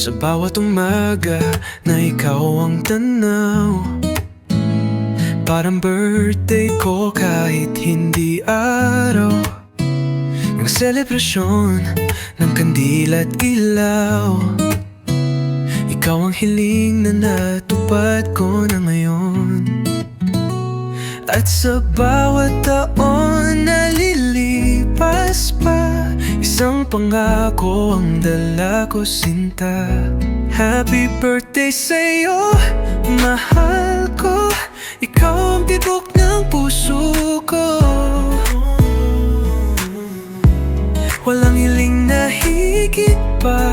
Sa bawat umaga na ikaw ang tanaw, parang birthday ko kahit hindi araw ng selebrasyon ng kandila at ilaw. Ikaw ang hiling na natupad ko na ngayon. At sa bawat taon na lilipas pa, isang pangako ang dala ko, sinta. Happy birthday sa'yo, mahal ko. Ikaw ang tibok ng puso ko. Walang hiling na higit pa.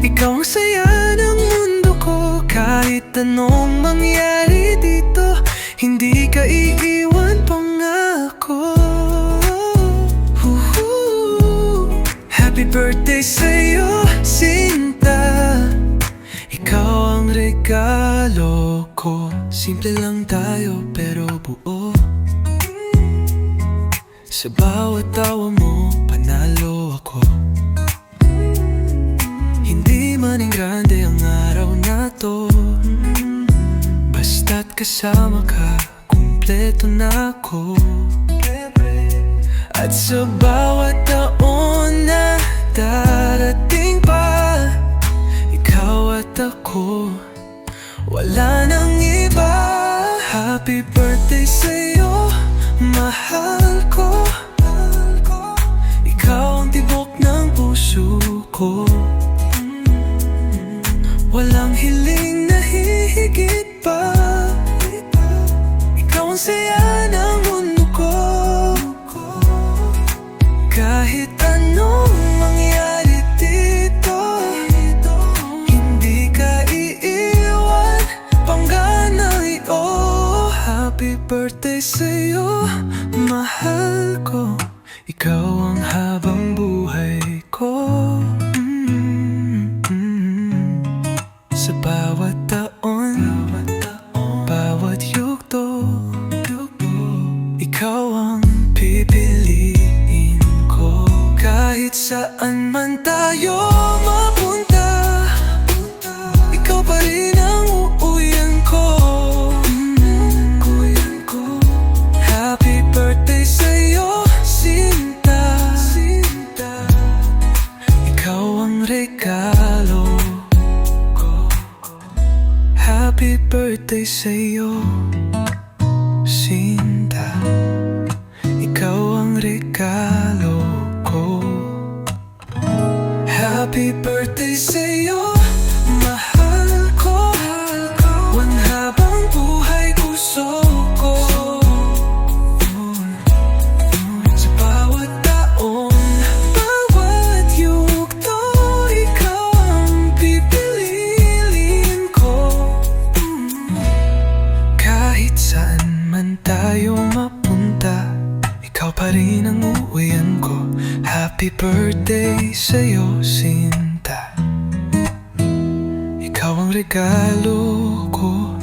Ikaw ang saya ng mundo ko. Kahit anong mangyari dito, hindi ka iiwan, pangako. Happy birthday sa'yo, sinta. Ikaw ang regalo ko. Simple lang tayo pero buo. Sa bawat tawa mo, panalo ako. Hindi maning grande ang araw na to, basta't kasama ka, kumpleto na ako. At sa bawat taon na darating pa, ikaw at ako, wala nang iba. Happy birthday sa'yo, mahal ko. Ikaw ang tibok ng puso ko. Walang hiling na hihigit pa. Ikaw ang saya ng mundo ko. Kahit anong mangyari dito, hindi ka iiwan, panggana ito. Happy birthday sa'yo, mahal ko. Ikaw ang habang buhay ko. Sa bawat taon, bawat yugto, ikaw ang pipiliin ko. Kahit saan man tayo mapunta, ikaw pa rin ang uuwian ko. Happy birthday sa'yo, sinta. Ikaw ang regalo. Happy birthday sa'yo, sinta. Ikaw ang regalo ko. Happy birthday sa'yo, mahal ko. Buwan habang buhay gusto ko. Sa bawat taon, bawat yugto, ikaw ang pipiliin ko. Kahit saan man tayo mapunta, ikaw pa rin ang uuwian ko. Happy birthday sa'yo, sinta. Ikaw ang regalo ko.